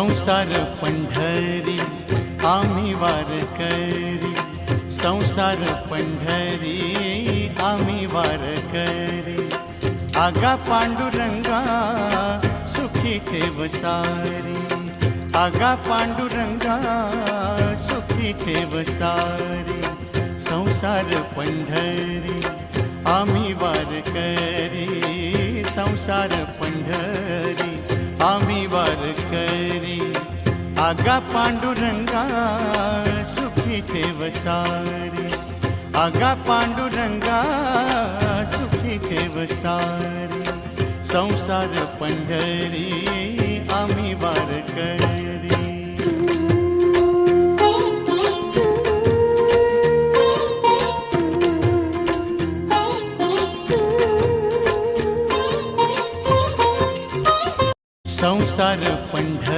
संसार पंढरी आम्ही वारकरी, संसार पंढरी आम्ही वारकरी। आगा पांडुरंगा सुखी ठेव सारी, आगा पांडुरंगा सुखी ठेव सारी। संसार पंढरी आम्ही वारकरी, संसार पंढरी आम्ही वारकरी। आगा पांडुरंगा सुखी ठेव सारी, आगा पांडुरंगा सुखी ठेव सारी। संसार पंढरी आम्ही वारकरी। संसार पंढरी